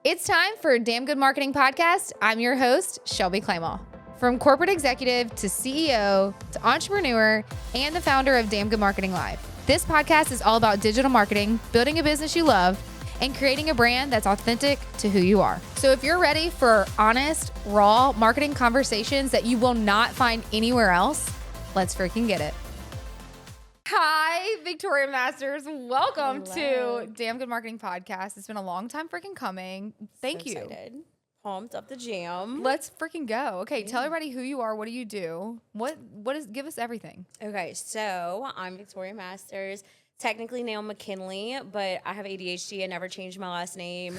It's time for a Damn Good Marketing Podcast. I'm your host, Shelby Clement. From corporate executive to CEO to entrepreneur and the founder of Damn Good Marketing Live. This podcast is all about digital marketing, building a business you love, and creating a brand that's authentic to who you are. So if you're ready for honest, raw marketing conversations that you will not find anywhere else, let's freaking get it. Hi, Victoria Masters. Welcome to Damn Good Marketing Podcast. It's been a long time freaking coming. Thank you. Excited. Pumped up the jam. Let's freaking go. Okay, tell everybody who you are. What do you do? Give us everything. Okay, so I'm Victoria Masters. Technically now McKinley, but I have ADHD. I never changed my last name.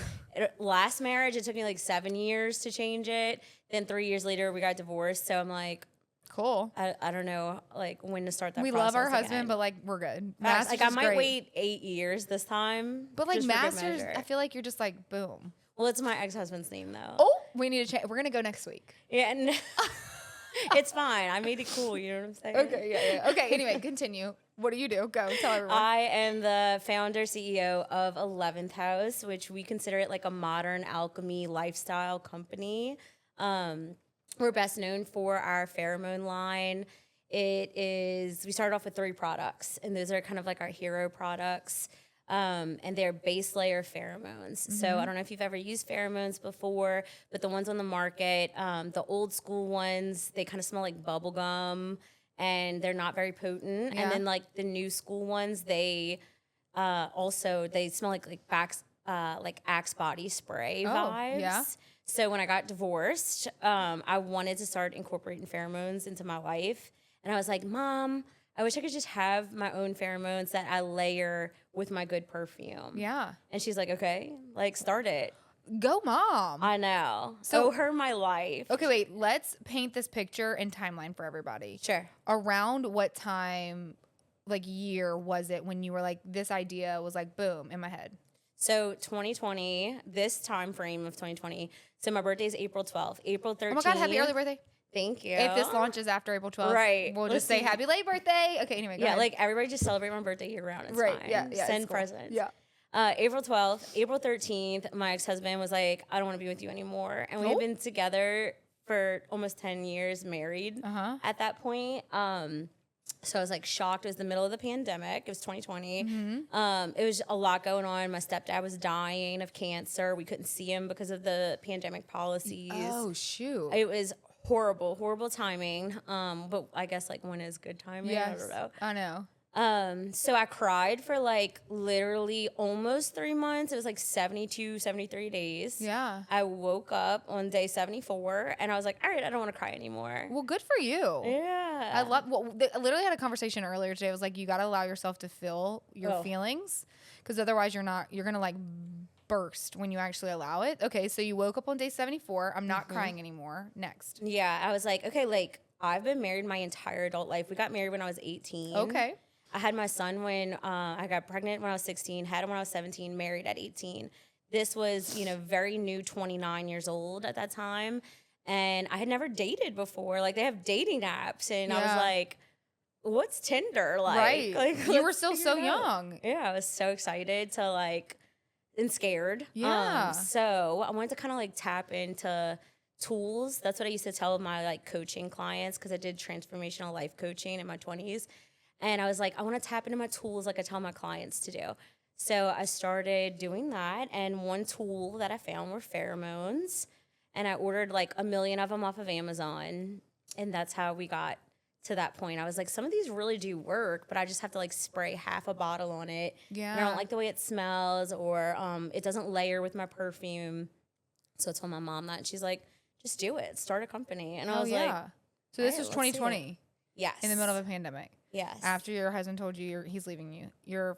Last marriage, it took me like 7 years to change it. Then 3 years later, we got divorced. So I'm like, cool. I don't know like when to start that We process love our again. husband, but like we're good. Like I might great. wait 8 years this time. But like just for good Masters, measure. I feel like you're just like, boom. Well, it's my ex-husband's name though. Oh, we need to check. We're going to go next week. Yeah, and it's fine. I made it cool. You know what I'm saying? Okay, yeah. Okay, anyway, continue. What do you do? Go, tell everyone. I am the founder, CEO of 11th House, which we consider it like a modern alchemy lifestyle company. We're best known for our pheromone line. We started off with 3 products, and those are kind of like our hero products. And they're base layer pheromones. So I don't know if you've ever used pheromones before, but the ones on the market, the old school ones, they kind of smell like bubble gum and they're not very potent. Yeah. And then like the new school ones, they smell like Axe body spray vibes. Yeah. So when I got divorced, I wanted to start incorporating pheromones into my life. And I was like, Mom, I wish I could just have my own pheromones that I layer with my good perfume. Yeah. And she's like, okay, like start it. Go, Mom. I know. So- Owe her my life. Okay, wait. Let's paint this picture and timeline for everybody. Sure. Around what time, like year was it when you were like, this idea was like, boom, in my head? So 2020, this time frame of 2020. So my birthday is April 12th. April 13th. Oh my God, happy early birthday. Thank you. If this launches after April 12th, Right. we'll just say Listen. happy late birthday. Okay, anyway, go Yeah, ahead. like everybody just celebrate my birthday year round. It's Right, fine. yeah, Send it's cool. presents. Yeah. April 12th, April 13th, my ex-husband was like, I don't want to be with you anymore. And we had been together for almost 10 years, married at that point. So I was like shocked. It was the middle of the pandemic. It was 2020. It was a lot going on. My stepdad was dying of cancer. We couldn't see him because of the pandemic policies. Oh, shoot. It was horrible timing. But I guess like when is good timing? I don't know. I know. So I cried for like literally almost 3 months. It was like 72, 73 days. Yeah. I woke up on day 74 and I was like, all right, I don't want to cry anymore. Well, good for you. Yeah. I literally had a conversation earlier today. I was like, you got to allow yourself to feel your feelings because otherwise you're going to like burst when you actually allow it. Okay. So you woke up on day 74. I'm not crying anymore. Next. Yeah. I was like, okay, like I've been married my entire adult life. We got married when I was 18. Okay. I had my son when I got pregnant when I was 16, had him when I was 17, married at 18. This was, very new, 29 years old at that time. And I had never dated before. Like, they have dating apps. And I was like, what's Tinder like? Right. Like, You were still so young. Yeah, I was so excited and scared. Yeah. So I wanted to kind of like tap into tools. That's what I used to tell my like coaching clients because I did transformational life coaching in my 20s. And I was like, I want to tap into my tools like I tell my clients to do. So I started doing that. And one tool that I found were pheromones. And I ordered like 1 million of them off of Amazon. And that's how we got to that point. I was like, some of these really do work, but I just have to like spray half a bottle on it. Yeah. And I don't like the way it smells or it doesn't layer with my perfume. So I told my mom that. And she's like, just do it. Start a company. And I was like, so this all was right, let's see 2020. yes. In the middle of a pandemic. Yes. After your husband told you he's leaving you. Your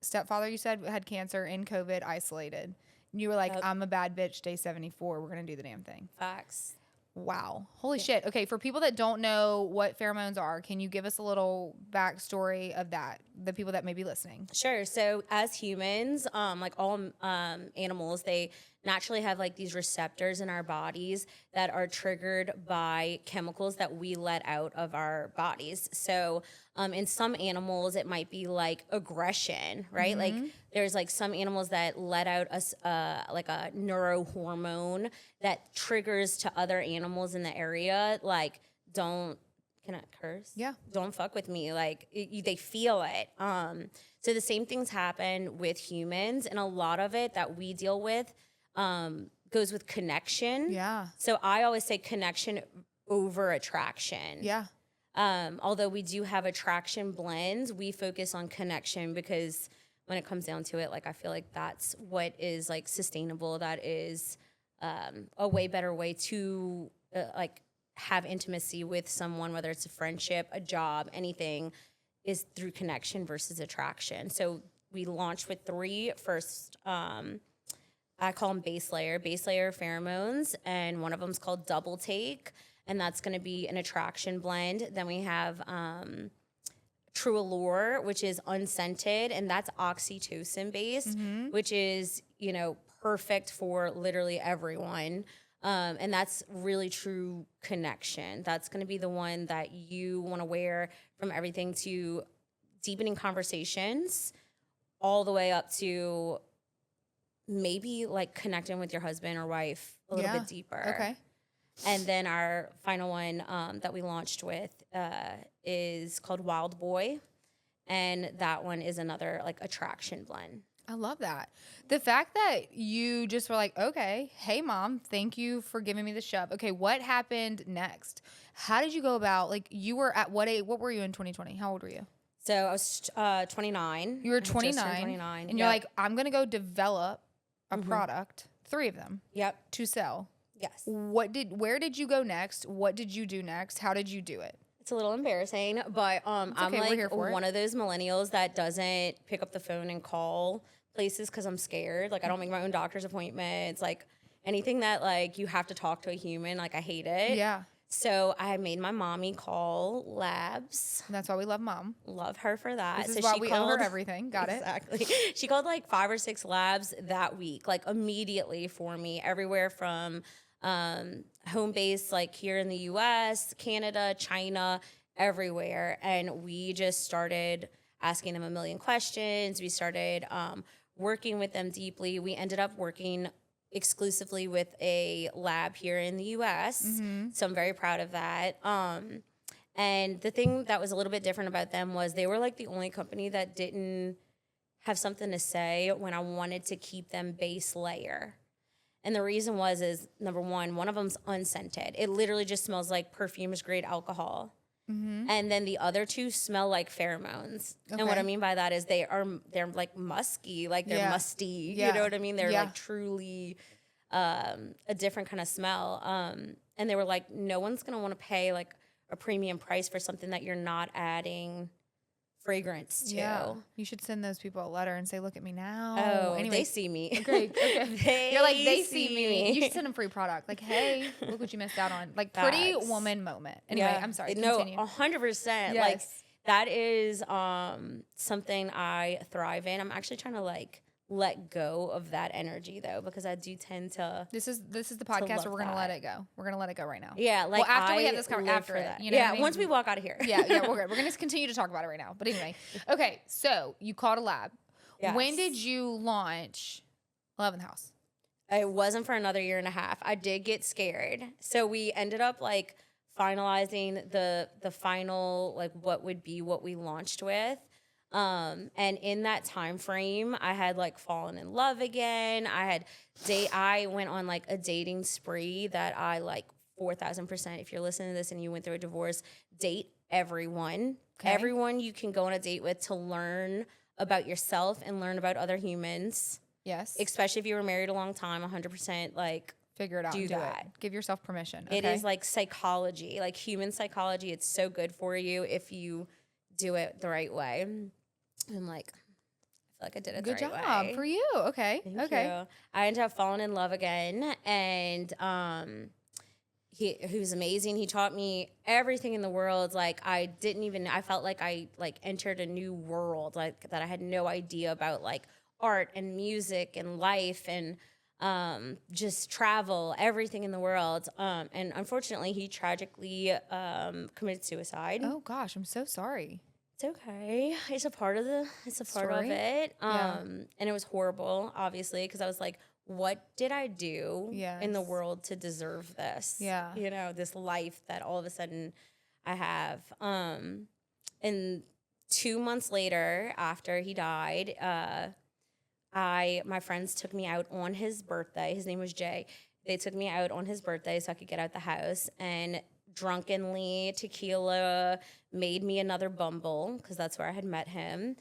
stepfather, you said, had cancer in COVID, isolated. And you were like, I'm a bad bitch, day 74. We're going to do the damn thing. Facts. Wow. Holy shit. Okay, for people that don't know what pheromones are, can you give us a little backstory of that, the people that may be listening? Sure. So as humans, like all animals, they naturally have like these receptors in our bodies that are triggered by chemicals that we let out of our bodies. So In some animals, it might be like aggression, right? Like there's like some animals that let out like a neurohormone that triggers to other animals in the area. Like, can I curse? Yeah. Don't fuck with me. Like they feel it. So the same things happen with humans, and a lot of it that we deal with goes with connection. Yeah. So I always say connection over attraction. Yeah. Although we do have attraction blends, we focus on connection because when it comes down to it, like I feel like that's what is like sustainable. That is a way better way to like have intimacy with someone, whether it's a friendship, a job, anything, is through connection versus attraction. So we launched with 3 first. I call them base layer pheromones, and one of them is called Double Take. And that's going to be an attraction blend. Then we have True Allure, which is unscented, and that's oxytocin based, which is, you know, perfect for literally everyone. And that's really true connection. That's going to be the one that you want to wear from everything to deepening conversations all the way up to maybe like connecting with your husband or wife a little bit deeper. Okay. And then our final one that we launched with is called Wild Boy. And that one is another like attraction blend. I love that. The fact that you just were like, okay, hey mom, thank you for giving me the shove. Okay, what happened next? How did you go about, like, you were at what age, what were you in 2020? How old were you? So I was 29. You were I just 29. turned 29. And you're like, I'm going to go develop a product, 3 of them, to sell. Yes. Where did you go next? What did you do next? How did you do it? It's a little embarrassing, but I'm like one of those millennials that doesn't pick up the phone and call places because I'm scared. Like I don't make my own doctor's appointments. Like anything that like you have to talk to a human, like I hate it. Yeah. So I made my mommy call labs. That's why we love mom. Love her for that. This so is why she we owe her everything. Got it. Exactly. She called like 5 or 6 labs that week, like immediately for me, everywhere from home base, like here in the US, Canada, China, everywhere. And we just started asking them a million questions. We started working with them deeply. We ended up working exclusively with a lab here in the US. So I'm very proud of that. And the thing that was a little bit different about them was they were like the only company that didn't have something to say when I wanted to keep them base layer. And the reason is number one of them's unscented. It literally just smells like perfumer's grade alcohol. And then the other 2 smell like pheromones. And what I mean by that is they're like musky, like they're musty. You know what I mean? They're like truly a different kind of smell. And they were like, no one's gonna want to pay like a premium price for something that you're not adding fragrance to. Yeah. You should send those people a letter and say, look at me now. Oh, anyway, they see me. Okay. You're like, they see me. You should send them free product. Like, hey, look what you missed out on. Like, pretty woman moment. Anyway, I'm sorry. Continue. No, 100%. Yes. Like, that is something I thrive in. I'm actually trying to like let go of that energy though, because I do tend to. This is the podcast where we're gonna let it go. We're gonna let it go right now. Yeah, like well, after we have this conversation, after it, that. you know. Yeah, what I mean? once we walk out of here. yeah, we're good. We're gonna continue to talk about it right now. But anyway, okay. So you called a lab. Yes. When did you launch 11th House? It wasn't for another 1.5 years. I did get scared, so we ended up like finalizing the final like what would be what we launched with. And in that time frame, I had like fallen in love again. I went on like a dating spree that I like 4,000%. If you're listening to this and you went through a divorce, date everyone. Okay. Everyone you can go on a date with to learn about yourself and learn about other humans. Yes. Especially if you were married a long time, 100% like figure it out. Do that. It. Give yourself permission. Okay? It is like psychology, like human psychology. It's so good for you if you do it the right way. I'm like, I feel like I did it Good the right way. job for you. Okay. Thank you. I ended up falling in love again, and he was amazing. He taught me everything in the world. Like I felt like I like entered a new world, like that I had no idea about, like art and music and life and just travel, everything in the world. And unfortunately, he tragically committed suicide. Oh gosh, I'm so sorry. It's okay. It's a part of Story? it. Yeah. And it was horrible, obviously, because I was like, what did I do in the Yes. world to deserve this? Yeah. You know, this life that all of a sudden I have. And 2 months later, after he died, my friends took me out on his birthday. His name was Jay. They took me out on his birthday so I could get out the house, and drunkenly tequila made me another Bumble because that's where I had met him.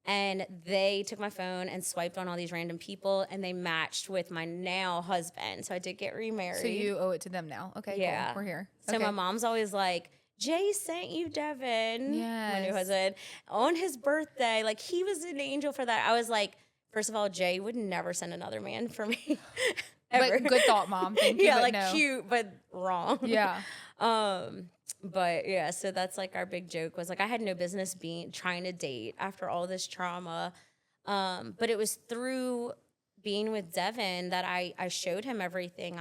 And they took my phone and swiped on all these random people, and they matched with my now husband. So I did get remarried. So you owe it to them now. Okay, Yeah. cool. We're here. So Okay. my mom's always like, Jay sent you Devin, my new Yes. husband, on his birthday. Like, he was an angel for that. I was like, first of all, Jay would never send another man for me. Ever. But good thought, Mom. Thank you. Yeah, but like no. cute, but wrong. Yeah. But yeah, so that's like our big joke was like I had no business trying to date after all this trauma. But it was through being with Devin that I showed him everything.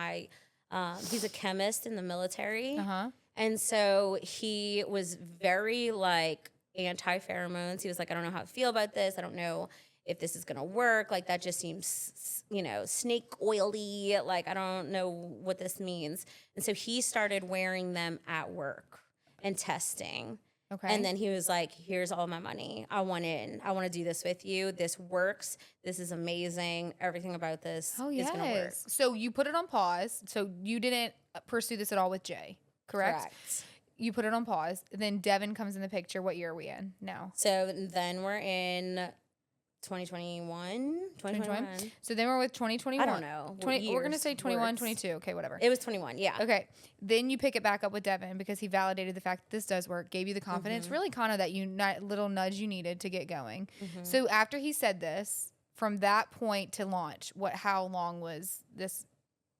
He's a chemist in the military. Uh-huh. And so he was very like anti-pheromones. He was like, I don't know how I feel about this. I don't know if this is going to work. Like, that just seems, snake oily. Like, I don't know what this means. And so he started wearing them at work and testing. Okay. And then he was like, here's all my money. I want in. I want to do this with you. This works. This is amazing. Everything about this is going to work. So you put it on pause. So you didn't pursue this at all with Jay, correct? You put it on pause. Then Devin comes in the picture. What year are we in now? So then we're in 2021. So then we're with 2021. I don't know. We're going to say 21, 22. Okay, whatever. It was 21, yeah. Okay. Then you pick it back up with Devin because he validated the fact that this does work, gave you the confidence, really kind of that little nudge you needed to get going. So after he said this, from that point to launch, how long was this?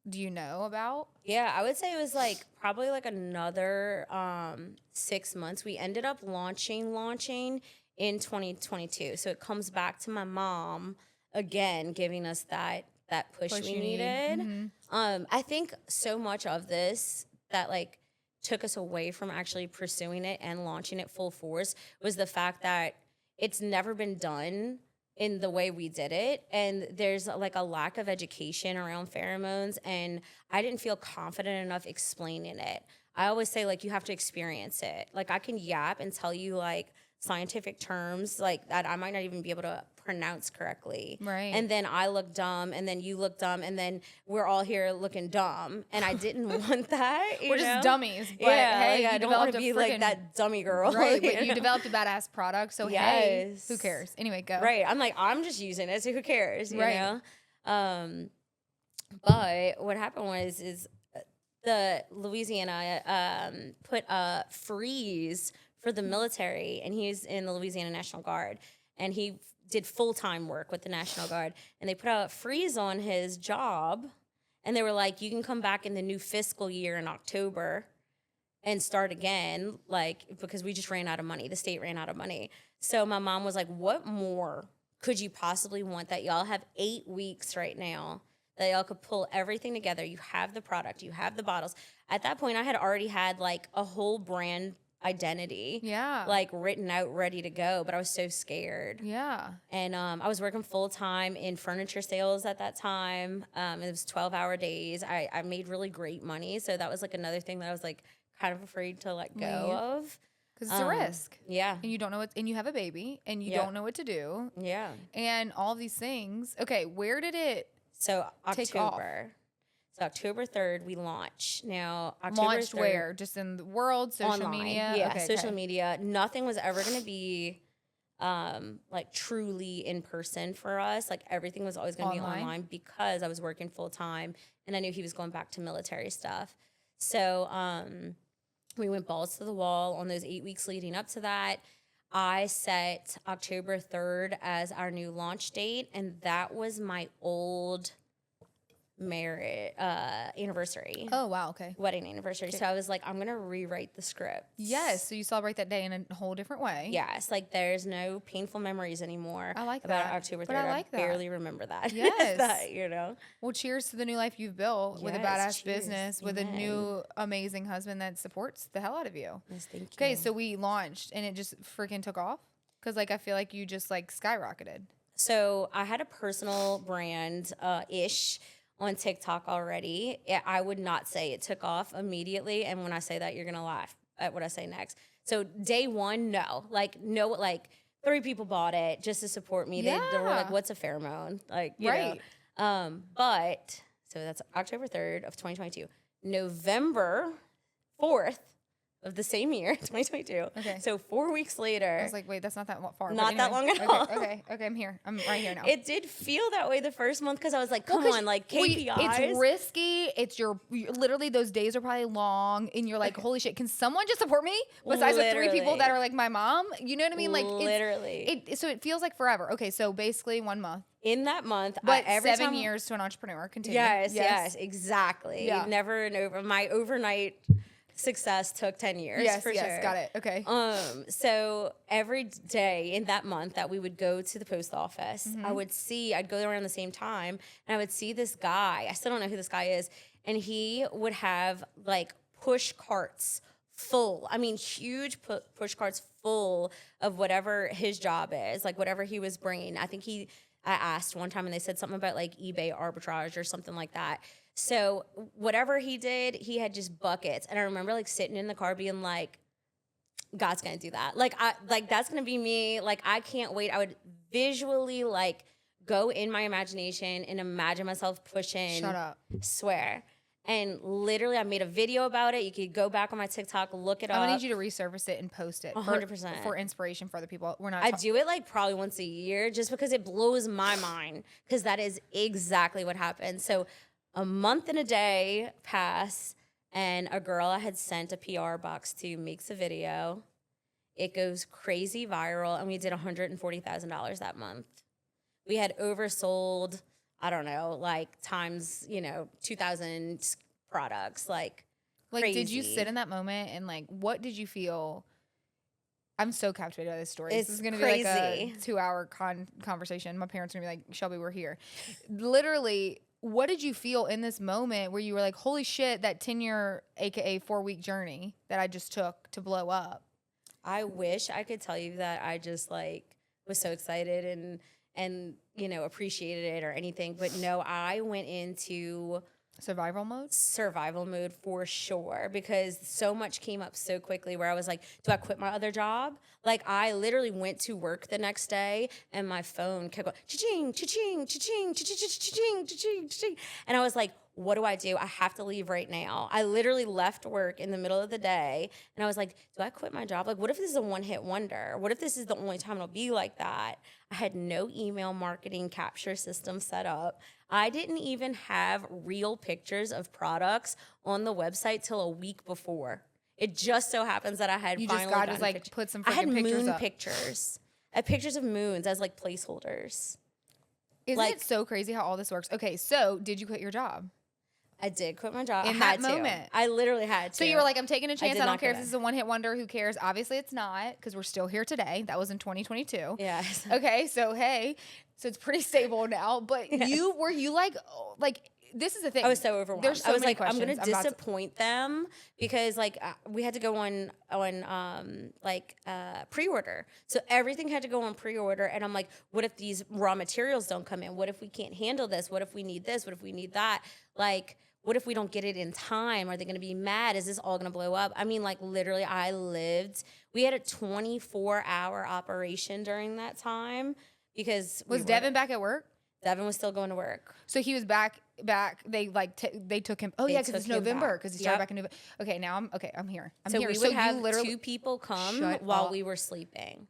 Do you know about? Yeah, I would say it was like probably like another 6 months. We ended up launching in 2022. So it comes back to my mom again, giving us that push we needed. I think so much of this that like took us away from actually pursuing it and launching it full force was the fact that it's never been done in the way we did it. And there's like a lack of education around pheromones, and I didn't feel confident enough explaining it. I always say like you have to experience it. Like I can yap and tell you like scientific terms like that I might not even be able to pronounce correctly. Right. And then I look dumb, and then you look dumb, and then we're all here looking dumb. And I didn't want that. We're just dummies. But yeah, hey, like, I you don't want developed to be a like that dummy girl. Right, but you know? developed a badass product. So hey, who cares? Anyway, go. Right. I'm like, I'm just using it, so who cares? You Right. know? But what happened is the Louisiana put a freeze for the military, and he's in the Louisiana National Guard, and he did full-time work with the National Guard, and they put a freeze on his job, and they were like, you can come back in the new fiscal year in October and start again, like, because we just ran out of money. The state ran out of money. So my mom was like, what more could you possibly want? That y'all have 8 weeks right now that y'all could pull everything together. You have the product, you have the bottles. At that point, I had already had like a whole brand identity, like written out, ready to go, but I was so scared. Yeah. And I was working full time in furniture sales at that time. It was 12-hour days. I made really great money, so that was like another thing that I was like kind of afraid to let go of, because it's a risk. Yeah. And you don't know and you have a baby, and you don't know what to do. Yeah. And all these things. Okay, where did it So take off? So October 3rd, we launch. Now, October Launched 3rd, where? Just in the world, social online. media? Yeah, Okay, social media. Nothing was ever going to be like truly in person for us. Like everything was always going to be online because I was working full time, and I knew he was going back to military stuff. So we went balls to the wall on those 8 weeks leading up to that. I set October 3rd as our new launch date, and that was my old anniversary. Oh, wow. Okay. Wedding anniversary. So I was like, I'm gonna rewrite the script. Yes. So you celebrate that day in a whole different way. Yes, like there's no painful memories anymore. I like about that. October 3rd. But I like that. Barely remember that. Yes. that. Well, cheers to the new life you've built with a Yes, badass cheers. business, with a Amen. new amazing husband that supports the hell out of you. Yes, thank you. Okay, so we launched and it just freaking took off? Because, like, I feel like you just, like, skyrocketed. So I had a personal brand ish on TikTok already. I would not say it took off immediately. And when I say that, you're going to laugh at what I say next. So day one, no. Like, 3 people bought it just to support me. They were like, what's a pheromone? Like, you know. But, so that's October 3rd of 2022. November 4th of the same year, 2022. Okay. So 4 weeks later. I was like, wait, that's not that far. Not that long at all. Okay, I'm here. I'm right here now. It did feel that way the first month because I was like, come on, like KPIs. It's risky. Literally those days are probably long and you're like, holy shit, can someone just support me? Besides the 3 people that are like my mom? You know what I mean? Like literally. So it feels like forever. Okay, so basically 1 month. In that month, but 7 years to an entrepreneur. Continue. Yes, exactly. Yeah. Never and over. My overnight success took 10 years for sure. Got it. Okay. So every day in that month that we would go to the post office, I'd go there around the same time and I would see this guy. I still don't know who this guy is. And he would have like push carts full. I mean, huge push carts full of whatever his job is, like whatever he was bringing. I asked one time and they said something about like eBay arbitrage or something like that. So whatever he did, he had just buckets. And I remember like sitting in the car being like, God's going to do that. Like that's going to be me. Like, I can't wait. I would visually like go in my imagination and imagine myself pushing. Shut up. Swear. And literally, I made a video about it. You could go back on my TikTok, look it up. I'm gonna need you to resurface it and post it 100% for inspiration for other people. I do it like probably once a year just because it blows my mind because that is exactly what happened. So a month and a day pass and a girl I had sent a PR box to makes a video. It goes crazy viral and we did $140,000 that month. We had oversold, I don't know, like times, 2,000 products, like crazy. Did you sit in that moment and like, what did you feel? I'm so captivated by this story. This is going to be like a 2-hour conversation. My parents are going to be like, Shelby, we're here. Literally, what did you feel in this moment where you were like, holy shit, that 10-year, AKA 4-week journey that I just took to blow up? I wish I could tell you that I just like was so excited and appreciated it or anything. But no, I went into survival mode for sure, because so much came up so quickly where I was like, do I quit my other job? Like, I literally went to work the next day and my phone kept going cha-ching, cha-ching, cha-ching, cha-ching, cha-ching, cha-ching, cha-ching. And I was like, what do I do? I have to leave right now. I literally left work in the middle of the day and I was like, do I quit my job? Like, what if this is a one-hit wonder? What if this is the only time it'll be like that? I had no email marketing capture system set up. I didn't even have real pictures of products on the website till a week before. It just so happens that I had put some I had pictures moon up. pictures. I had pictures of moons as like placeholders. Isn't it so crazy how all this works? Okay, so did you quit your job? I did quit my job. In that moment. I literally had to. So you were like, I'm taking a chance. I don't care if this is a one-hit wonder. Who cares? Obviously, it's not, because we're still here today. That was in 2022. Yes. Okay, so hey, so it's pretty stable now. But were you like, this is the thing. I was so overwhelmed. There's so I was many like, questions. I'm going to disappoint them because like we had to go on pre-order. So everything had to go on pre-order. And I'm like, what if these raw materials don't come in? What if we can't handle this? What if we need this? What if we need that? Like, what if we don't get it in time? Are they going to be mad? Is this all going to blow up? I mean, like, literally, we had a 24-hour operation during that time because Was Devin back at work? Devin was still going to work. So he was back. They took him. Oh yeah, because it's November. Because he started back in November. Okay, now I'm here. So we would have 2 people come while we were sleeping.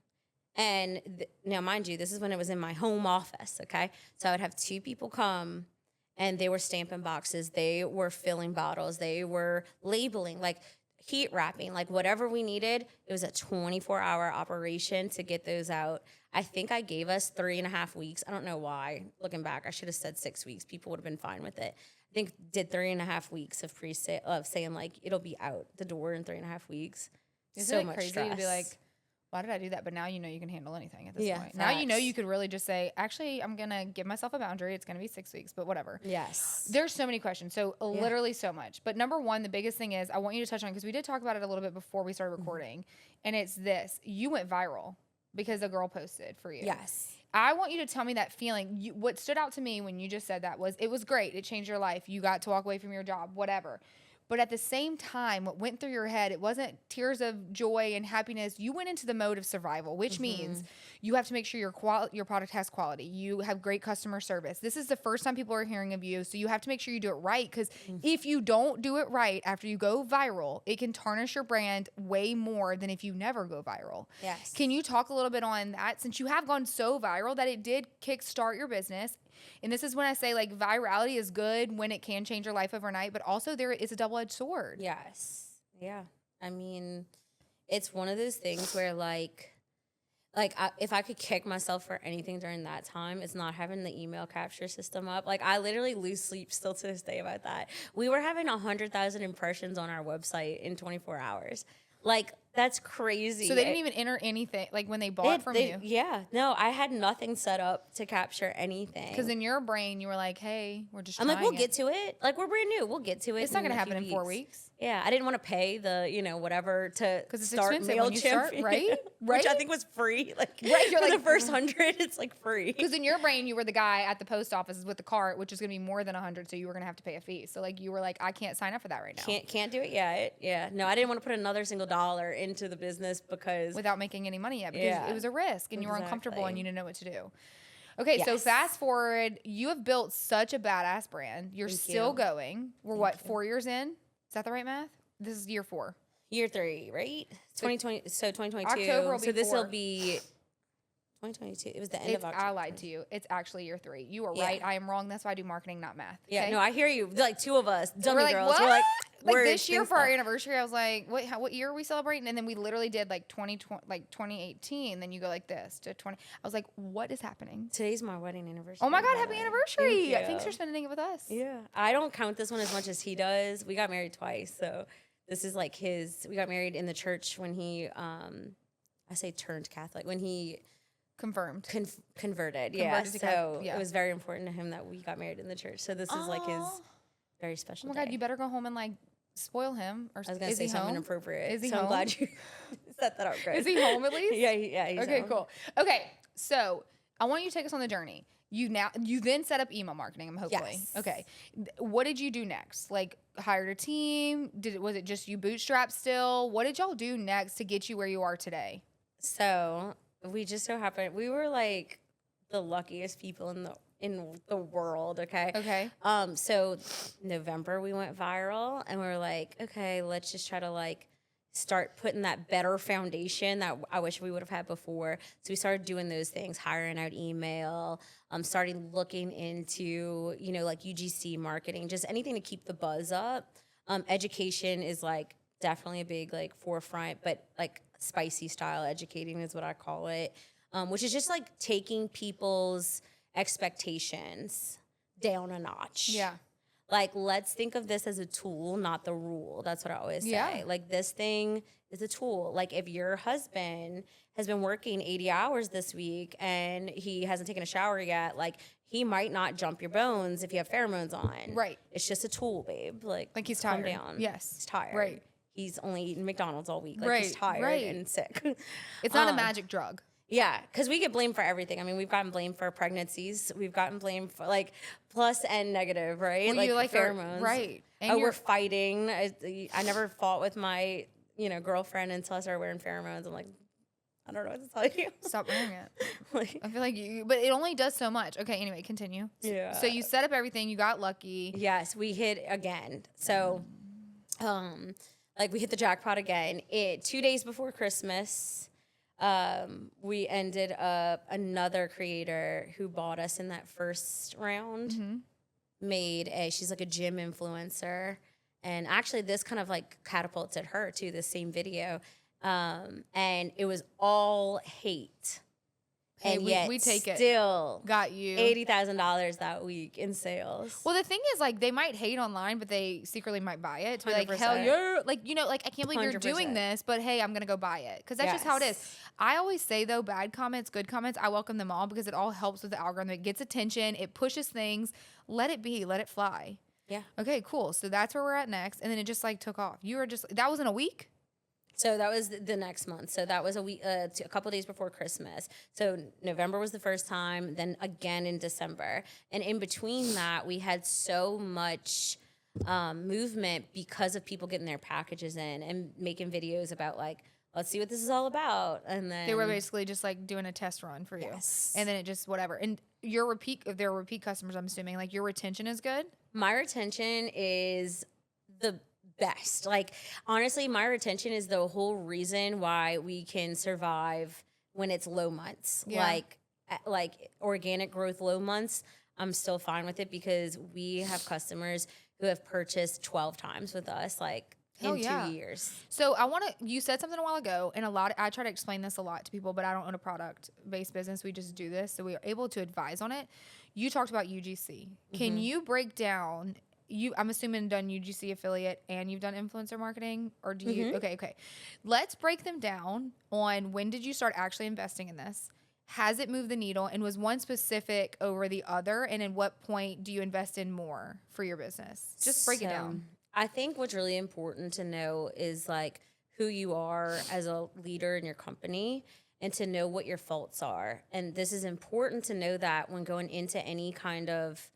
And now, mind you, this is when it was in my home office, okay? So I would have 2 people come, and they were stamping boxes. They were filling bottles. They were labeling, like heat wrapping, like whatever we needed. It was a 24-hour operation to get those out. I think I gave us 3.5 weeks. I don't know why. Looking back, I should have said 6 weeks. People would have been fine with it. I think did 3.5 weeks of pre-sale of saying like it'll be out the door in 3.5 weeks. Isn't so it much crazy stress. to be like, why did I do that? But now you know you can handle anything at this Yeah, point. Now you know facts. you could really just say, actually, I'm going to give myself a boundary. It's going to be 6 weeks, but whatever. Yes. There's so many questions. So literally so much. But number one, the biggest thing is I want you to touch on, because we did talk about it a little bit before we started recording. And it's this. You went viral because a girl posted for you. Yes. I want you to tell me that feeling. What stood out to me when you just said that was it was great. It changed your life. You got to walk away from your job, whatever. But at the same time, what went through your head, it wasn't tears of joy and happiness. You went into the mode of survival, which means you have to make sure your product has quality. You have great customer service. This is the first time people are hearing of you, so you have to make sure you do it right, because if you don't do it right after you go viral, it can tarnish your brand way more than if you never go viral. Yes. Can you talk a little bit on that, since you have gone so viral that it did kickstart your business? And this is when I say, like, virality is good when it can change your life overnight, but also there is a double-edged sword. Yes. Yeah. I mean, it's one of those things where if I could kick myself for anything during that time, it's not having the email capture system up. Like, I literally lose sleep still to this day about that. We were having 100,000 impressions on our website in 24 hours. Like, that's crazy. So they didn't even enter anything, like when they bought from you. Yeah. No, I had nothing set up to capture anything. Because in your brain, you were like, hey, we're just I'm trying like, we'll it. get to it. Like, we're brand new. We'll get to it. It's not going to a few happen in 4 weeks. Yeah, I didn't want to pay the, whatever to Because it's start expensive when you start, MailChimp, right? Which I Right? think was free. Like, Right, you're for like- the first 100, it's like free. Because in your brain, you were the guy at the post office with the cart, which is going to be more than 100, so you were going to have to pay a fee. So, like, you were like, I can't sign up for that right now. Can't do it yet. Yeah, no, I didn't want to put another single dollar into the business because Without making any money yet, because it was a risk and you were uncomfortable and Exactly. you didn't know what to do. Okay, so Yes. fast forward, you have built such a badass brand. You're Thank still you. going. We're 4 years in? Is that the right math? This is year 4. year 3, right? 2020. So 2022. October will be so this will 4. be 2022. It was the end of October. I lied to you. It's actually year 3. You are Yeah. right. I am wrong. That's why I do marketing, not math. Yeah, okay? no, I hear you. Like, two of us, dummy We're like, girls. what? We're like, Like this year things for our up. anniversary, I was like, what year are we celebrating? And then we literally did like 2018. Then you go like this to 20. I was like, what is happening? Today's my wedding anniversary. Oh my God, by happy the way. anniversary. Thank Thanks you. for spending it with us. Yeah, I don't count this one as much as he does. We got married twice, so this is like we got married in the church when he, I say turned Catholic, when he Confirmed. converted. Converted Yeah, to so Catholic, yeah. it was very important to him that we got married in the church. So this is like his Aw. very special Oh my God, day. you better go home and like spoil him. Or I was gonna is say he something home? inappropriate. Is he so home? I'm glad you set that up, Grace. Is he home at least? yeah, he's Okay, home. cool. Okay, so I want you to take us on the journey. You then set up email marketing, hopefully. Yes. Okay. What did you do next? Like hired a team? Was it just you bootstrapped still? What did y'all do next to get you where you are today? So we just so happened we were like the luckiest people in the world. Okay. Okay. So November we went viral, and we were like, okay, let's just try to like start putting that better foundation that I wish we would have had before. So we started doing those things, hiring out email, starting looking into, like UGC marketing, just anything to keep the buzz up. Education is like definitely a big like forefront, but like spicy style educating is what I call it, which is just like taking people's expectations down a notch. Yeah. Like, let's think of this as a tool, not the rule. That's what I always say. Yeah. Like, this thing is a tool. Like, if your husband has been working 80 hours this week and he hasn't taken a shower yet, like, he might not jump your bones if you have pheromones on. Right. It's just a tool, babe. Like he's calm tired. down. Yes. He's tired. Right. He's only eaten McDonald's all week. Like, Right, he's tired right. and sick. It's not a magic drug. Yeah, because we get blamed for everything. I mean, we've gotten blamed for pregnancies. We've gotten blamed for like plus and negative, right? Well, you like are- pheromones. right. And Oh, you're- we're fighting. I never fought with my, girlfriend until I started wearing pheromones. I'm like, I don't know what to tell you. Stop wearing it. Like, I feel like but it only does so much. Okay, anyway, continue. Yeah. So you set up everything, you got lucky. yes, we hit again. So, like we hit the jackpot again. 2 days before Christmas, we ended up another creator who bought us in that first round. She's like a gym influencer. And actually this kind of like catapulted her to the same video. And it was all hate. Hey, and yet we take it. Still got you $80,000 that week in sales. Well, the thing is, like, they might hate online, but they secretly might buy it. To be like, 100%. hell yeah. Like, you know, like, I can't believe you're doing 100%. this, but hey, I'm going to go buy it. Because that's just how it is. I always say, though, bad comments, good comments, I welcome them all because it all helps with the algorithm. It gets attention. It pushes things. Let it be. Let it fly. Yeah. Okay, cool. So that's where we're at next. And then it just, like, took off. You were just, that was in a week? So that was the next month. So that was a week, a couple days before Christmas. So November was the first time, then again in December. And in between that, we had so much movement because of people getting their packages in and making videos about like, let's see what this is all about. And then they were basically just like doing a test run for you. Yes. And then it just whatever. And your if they're repeat customers, I'm assuming, like your retention is good? My retention is the best. Like, honestly, my retention is the whole reason why we can survive when it's low months. Yeah. Like organic growth low months, I'm still fine with it because we have customers who have purchased 12 times with us, like in 2 years. So you said something a while ago, and I try to explain this a lot to people, but I don't own a product-based business. We just do this, so we are able to advise on it. You talked about UGC. Can you break down, I'm assuming done UGC affiliate and you've done influencer marketing, or do you, okay. Let's break them down on when did you start actually investing in this? Has it moved the needle, and was one specific over the other? And at what point do you invest in more for your business? Just break it down. I think what's really important to know is like who you are as a leader in your company and to know what your faults are. And this is important to know that when going into any kind of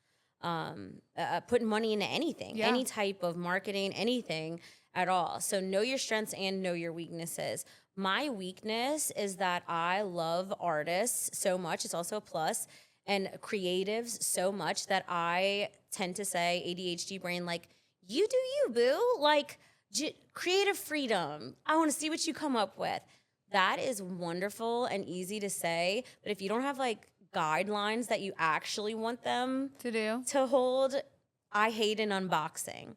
putting money into anything, any type of marketing, anything at all. So know your strengths and know your weaknesses. My weakness is that I love artists so much. It's also a plus. And creatives so much that I tend to say, ADHD brain, like, you do you, boo. Like, creative freedom. I want to see what you come up with. That is wonderful and easy to say. But if you don't have, like, guidelines that you actually want them to hold, I hate an unboxing.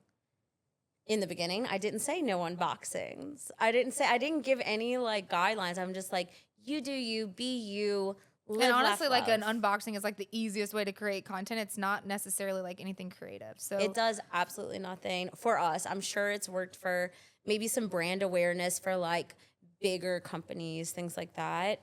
In the beginning, I didn't say no unboxings. I didn't give any like guidelines. I'm just like, you do you, be you. Live, and honestly, laugh, like an unboxing is like the easiest way to create content. It's not necessarily like anything creative. So it does absolutely nothing for us. I'm sure it's worked for maybe some brand awareness for like bigger companies, things like that.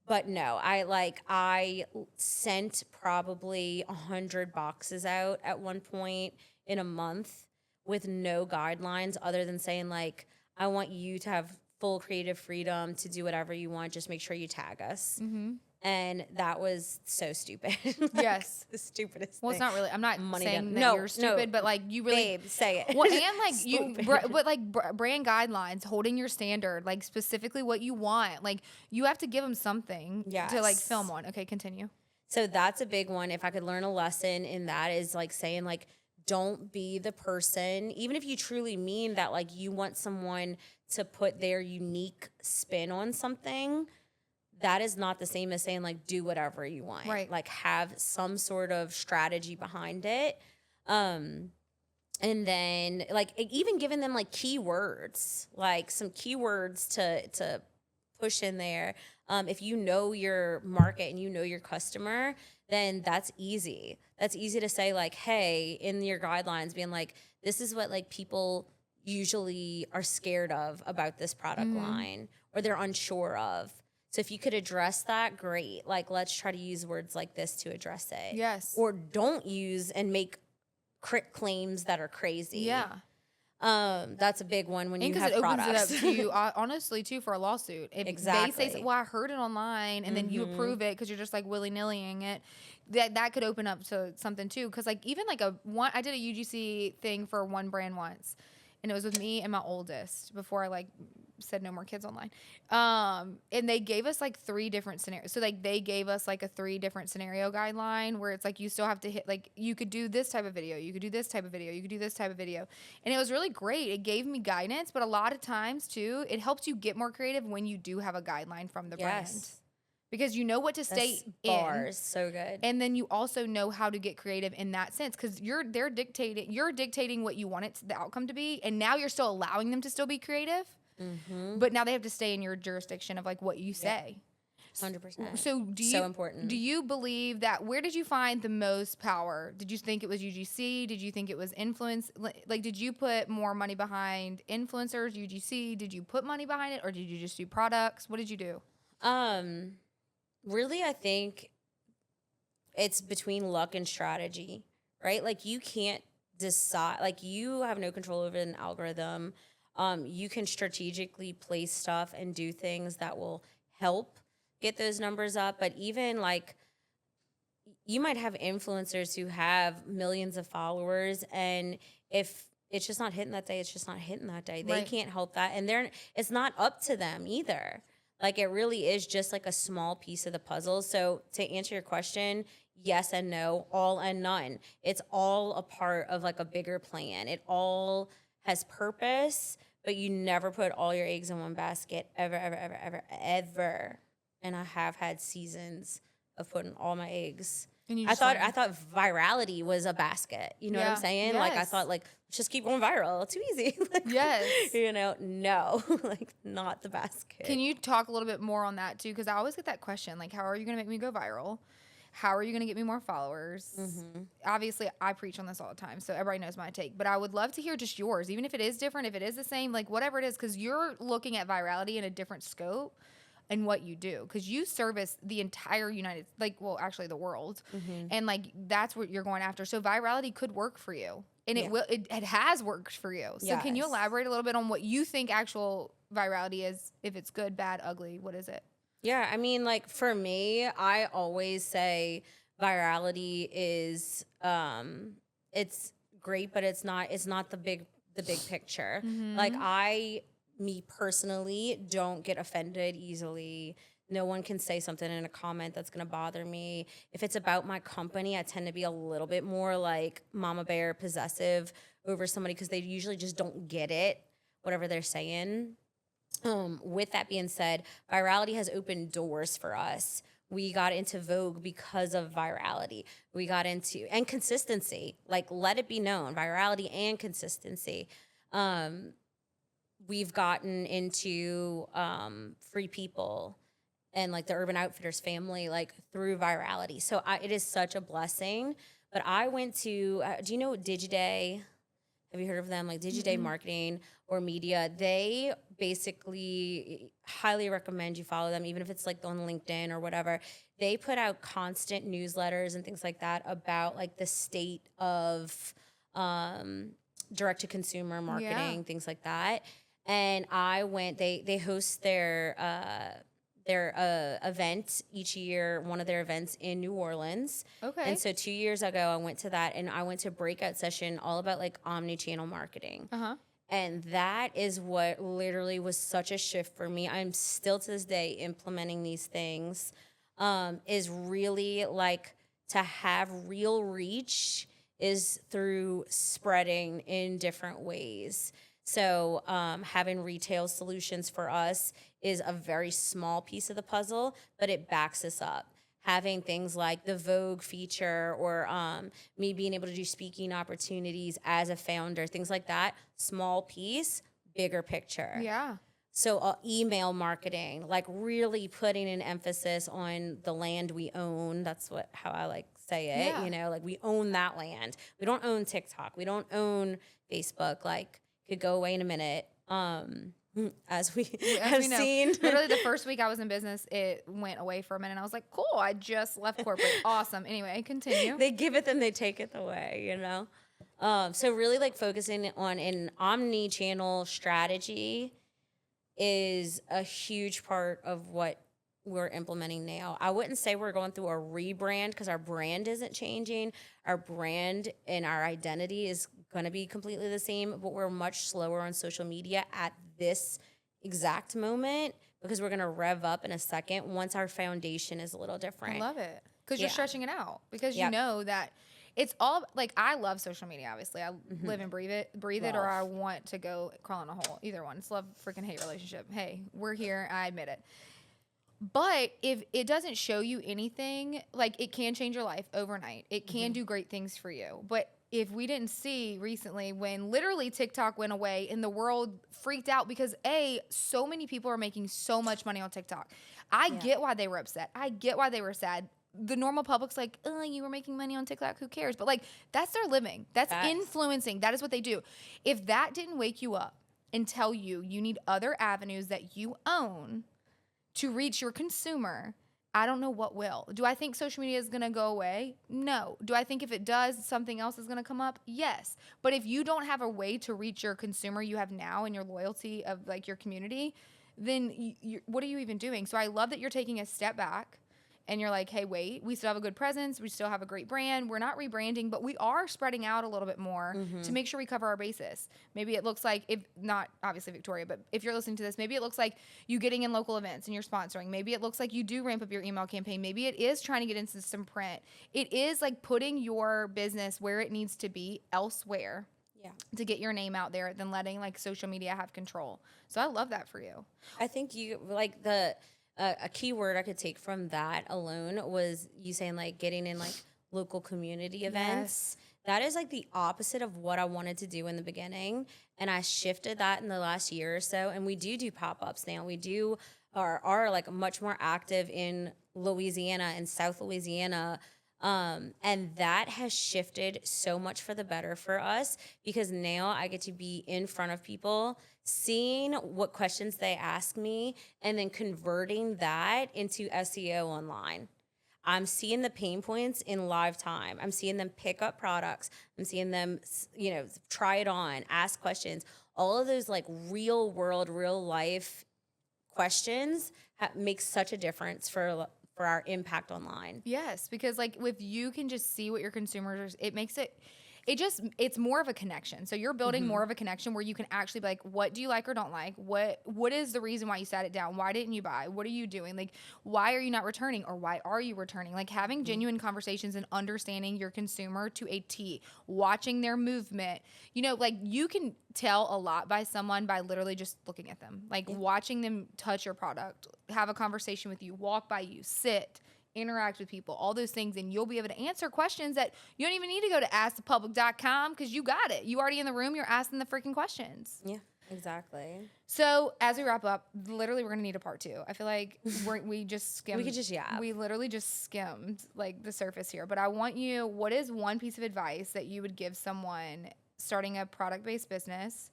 But no, I sent probably 100 boxes out at one point in a month with no guidelines other than saying like, I want you to have full creative freedom to do whatever you want. Just make sure you tag us. Mm-hmm. And that was so stupid. Yes. The stupidest Well, thing. it's not really. I'm not saying that you're stupid, but like you really. Babe, say it. Well, and like but like brand guidelines, holding your standard, like specifically what you want. Like you have to give them something to like film on. Okay, continue. So that's a big one. If I could learn a lesson in that is like saying like, don't be the person, even if you truly mean that like you want someone to put their unique spin on something, that is not the same as saying like do whatever you want. Right. Like have some sort of strategy behind it. And then like even giving them like keywords, like some keywords to push in there. If you know your market and you know your customer, then that's easy. That's easy to say like, hey, in your guidelines being like, this is what like people usually are scared of about this product line or they're unsure of. So if you could address that, great. Like, let's try to use words like this to address it. Yes. Or don't use and make claims that are crazy. Yeah. That's a big one when you have products. It opens it up to you, honestly, too, for a lawsuit. If exactly. they say, well, I heard it online, and then you approve it because you're just like willy-nillying it, that could open up to something, too. Because like even like I did a UGC thing for one brand once, and it was with me and my oldest before I like said no more kids online. And they gave us like 3 different scenarios. So like they gave us like a 3 different scenario guideline where it's like you still have to hit, like you could do this type of video, you could do this type of video, you could do this type of video. And it was really great. It gave me guidance, but a lot of times too, it helps you get more creative when you do have a guideline from the brand. Because you know what to stay in. So good. And then you also know how to get creative in that sense because you're dictating what you want the outcome to be, and now you're still allowing them to still be creative. But now they have to stay in your jurisdiction of like what you say. 100%. So so important. Do you believe that, where did you find the most power? Did you think it was UGC? Did you think it was influence? Like, did you put more money behind influencers, UGC? Did you put money behind it, or did you just do products? What did you do? Really, I think it's between luck and strategy, right? Like, you can't decide, like, you have no control over an algorithm. You can strategically place stuff and do things that will help get those numbers up. But even like, you might have influencers who have millions of followers, and if it's just not hitting that day, it's just not hitting that day. They Right. can't help that. And it's not up to them either. Like, it really is just like a small piece of the puzzle. So to answer your question, yes and no, all and none. It's all a part of like a bigger plan. It all has purpose, but you never put all your eggs in one basket, ever, ever, ever, ever, ever. And I have had seasons of putting all my eggs. And you I just thought like- virality was a basket. You know what I'm Yeah. saying? Like, I Yes. thought, like, let's just keep going viral. Too easy. Like, Yes. You know, no, like, not the basket. Can you talk a little bit more on that too? Because I always get that question, like, how are you going to make me go viral? How are you going to get me more followers? Obviously, I preach on this all the time, so everybody knows my take. But I would love to hear just yours, even if it is different, if it is the same, like whatever it is, because you're looking at virality in a different scope and what you do, because you service the entire actually the world, and like that's what you're going after. So virality could work for you, and it has worked for you. So can you Yes. elaborate a little bit on what you think actual virality is? If it's good, bad, ugly, what is it? Yeah, I mean, like, for me, I always say virality is it's great, but it's not the big picture. Like, me personally, don't get offended easily. No one can say something in a comment that's going to bother me. If it's about my company, I tend to be a little bit more like mama bear, possessive over somebody, because they usually just don't get it, whatever they're saying. With that being said, virality has opened doors for us. We got into Vogue because of virality. We got into, and consistency, like, let it be known, virality and consistency. We've gotten into Free People and like the Urban Outfitters family, like, through virality. So it is such a blessing. But I went to, do you know Digiday? Have you heard of them? Like, Digiday Marketing or Media. They basically highly recommend you follow them, even if it's like on LinkedIn or whatever. They put out constant newsletters and things like that about like the state of direct to consumer marketing, things like that. And I went, they host their event each year, one of their events in New Orleans. Okay. And so 2 years ago, I went to that, and I went to a breakout session all about like omni-channel marketing. And that is what literally was such a shift for me. I'm still to this day implementing these things, is really like, to have real reach is through spreading in different ways. So having retail solutions for us is a very small piece of the puzzle, but it backs us up. Having things like the Vogue feature, or me being able to do speaking opportunities as a founder, things like that, small piece, bigger picture. Yeah. So email marketing, like really putting an emphasis on the land we own. That's how I like say it. Yeah. You know, like, we own that land. We don't own TikTok. We don't own Facebook. Like, could go away in a minute. As we have know. seen. Literally the first week I was in business, it went away for a minute. I was like, cool, I just left corporate. Awesome. Anyway, continue. They give it, then they take it away, you know? So really, like, focusing on an omni-channel strategy is a huge part of what we're implementing now. I wouldn't say we're going through a rebrand, because our brand isn't changing. Our brand and our identity is going to be completely the same, but we're much slower on social media at this exact moment, because we're going to rev up in a second once our foundation is a little different. I love it. Because you're Yeah. stretching it out. Because you Yep. know that it's all, like, I love social media, obviously. I live and breathe it, or I want to go crawl in a hole. Either one. It's love, freaking hate relationship. Hey, we're here. I admit it. But if it doesn't show you anything, like, it can change your life overnight. It can do great things for you. But if we didn't see recently when literally TikTok went away and the world freaked out because so many people are making so much money on TikTok. I get why they were upset. I get why they were sad. The normal public's like, oh, you were making money on TikTok. Who cares? But like, that's their living. That's influencing. That is what they do. If that didn't wake you up and tell you need other avenues that you own to reach your consumer, I don't know what will. Do I think social media is going to go away? No. Do I think if it does, something else is going to come up? Yes. But if you don't have a way to reach your consumer you have now and your loyalty of like your community, then what are you even doing? So I love that you're taking a step back and you're like, hey, wait, we still have a good presence. We still have a great brand. We're not rebranding, but we are spreading out a little bit more to make sure we cover our bases. Maybe it looks like, if not obviously Victoria, but if you're listening to this, maybe it looks like you getting in local events and you're sponsoring. Maybe it looks like you do ramp up your email campaign. Maybe it is trying to get into some print. It is like putting your business where it needs to be elsewhere. Yeah. To get your name out there than letting like social media have control. So I love that for you. I think you like a key word I could take from that alone was you saying like getting in like local community events. Yes. That is like the opposite of what I wanted to do in the beginning. And I shifted that in the last year or so. And we do pop-ups now. We are like much more active in Louisiana and South Louisiana. And that has shifted so much for the better for us because now I get to be in front of people, seeing what questions they ask me, and then converting that into SEO online. I'm seeing the pain points in live time. I'm seeing them pick up products. I'm seeing them, try it on, ask questions. All of those like real world, real life questions make such a difference for our impact online. Yes, because like if you can just see what your consumers, it makes it's more of a connection. So you're building more of a connection where you can actually be like, what do you like or don't like? What is the reason why you sat it down? Why didn't you buy? What are you doing? Like, why are you not returning or why are you returning? Like having genuine conversations and understanding your consumer to a T, watching their movement. Like you can tell a lot by someone by literally just looking at them, like watching them touch your product, have a conversation with you, walk by you, sit, interact with people, all those things, and you'll be able to answer questions that you don't even need to go to askthepublic.com because you got it. You already in the room, you're asking the freaking questions. Yeah, exactly. So as we wrap up, literally we're going to need a part 2. I feel like we just skimmed. We could just, we literally just skimmed like the surface here. But I want you, what is one piece of advice that you would give someone starting a product-based business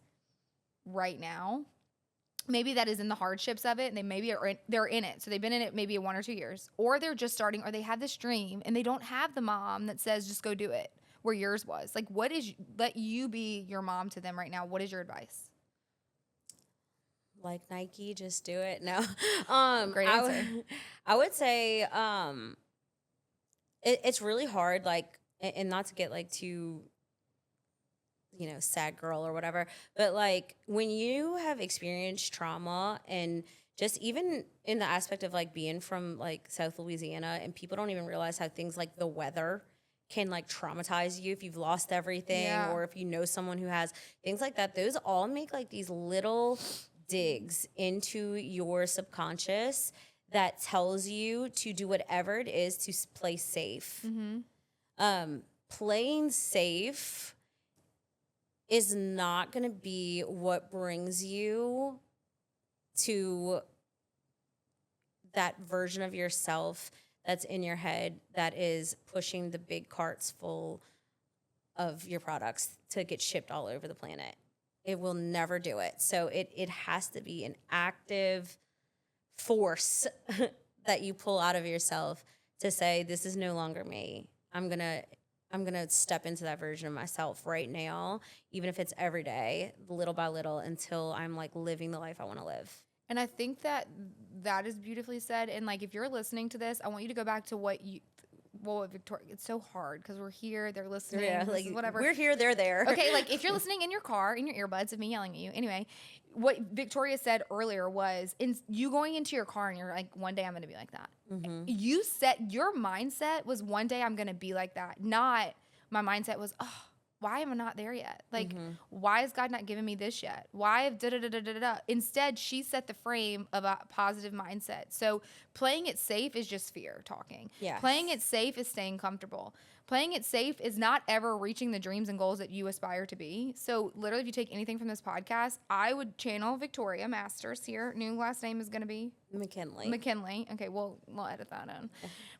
right now? Maybe that is in the hardships of it, and they're in it. So they've been in it maybe 1 or 2 years, or they're just starting, or they have this dream and they don't have the mom that says, just go do it, where yours was. Like, let you be your mom to them right now. What is your advice? Like Nike, just do it. No. Great answer. I would say it's really hard, like, and not to get like too sad girl or whatever. But like when you have experienced trauma, and just even in the aspect of like being from like South Louisiana, and people don't even realize how things like the weather can like traumatize you if you've lost everything, or if you know someone who has things like that. Those all make like these little digs into your subconscious that tells you to do whatever it is to play safe. Playing safe is not going to be what brings you to that version of yourself that's in your head that is pushing the big carts full of your products to get shipped all over the planet. It will never do it. So it has to be an active force that you pull out of yourself to say, this is no longer me. I'm going to step into that version of myself right now, even if it's every day, little by little, until I'm like living the life I want to live. And I think that is beautifully said. And like, if you're listening to this, I want you to go back to what Victoria, it's so hard because we're here, they're listening, like, whatever. We're here, they're there. Okay, like if you're listening in your car, in your earbuds of me yelling at you. Anyway, what Victoria said earlier was, you going into your car and you're like, one day I'm going to be like that. You set, your mindset was one day I'm going to be like that. Not my mindset was, oh, why am I not there yet? Like, why is God not giving me this yet? Why have da-da-da-da-da-da? Instead, she set the frame of a positive mindset. So playing it safe is just fear talking. Yeah. Playing it safe is staying comfortable. playing it safe is not ever reaching the dreams and goals that you aspire to be. So literally, if you take anything from this podcast, I would channel Victoria Masters here. New last name is going to be? McKinley. Okay, we'll edit that in.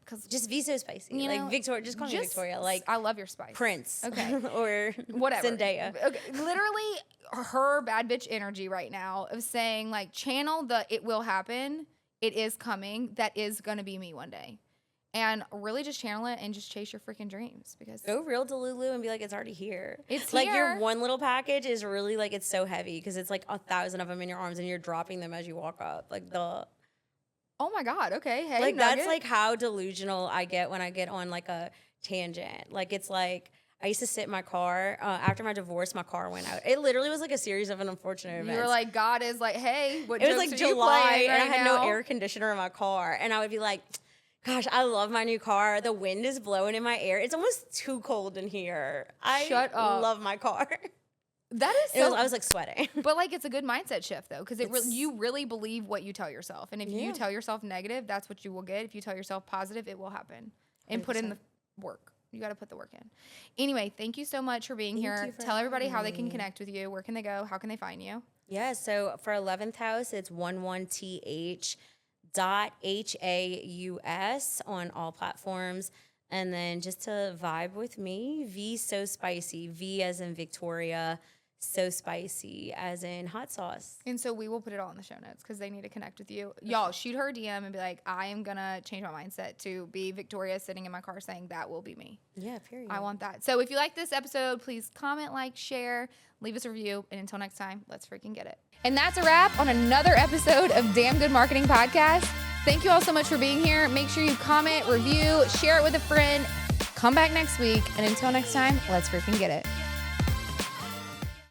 Because just V so spicy. You like know, Victoria, just call me Victoria. Like I love your spice. Prince. Okay. Or whatever. Zendaya. Okay. Literally her bad bitch energy right now of saying like channel the it will happen. It is coming. That is going to be me one day. And really just channel it and just chase your freaking dreams because go real Delulu and be like, it's already here. It's like here. Your one little package is really like, it's so heavy because it's like 1,000 of them in your arms and you're dropping them as you walk up. Like oh my God. Okay. Hey, like nugget. that's like how delusional I get when I get on like a tangent. Like it's like I used to sit in my car after my divorce. My car went out. It literally was like a series of unfortunate events. You were like, God is like, hey, what it was jokes like are you July playing right and I had now? no air conditioner in my car, and I would be like, gosh, I love my new car. The wind is blowing in my ear. It's almost too cold in here. Shut up. Love my car. That is so. I was like sweating. But like it's a good mindset shift though, because you really believe what you tell yourself, and if you tell yourself negative, that's what you will get. If you tell yourself positive, it will happen. And 100%. Put in the work. You got to put the work in. Anyway, thank you so much for being here. Tell everybody how they can connect with you. Where can they go? How can they find you? Yeah. So for 11th house, it's 11th.haus on all platforms. And then just to vibe with me, V so spicy, V as in Victoria, so spicy as in hot sauce. And so we will put it all in the show notes because they need to connect with you. Y'all, shoot her a DM and be like, I am going to change my mindset to be Victoria sitting in my car saying that will be me. Yeah, period. I want that. So if you like this episode, please comment, like, share, leave us a review. And until next time, let's freaking get it. And that's a wrap on another episode of Damn Good Marketing Podcast. Thank you all so much for being here. Make sure you comment, review, share it with a friend. Come back next week. And until next time, let's freaking get it.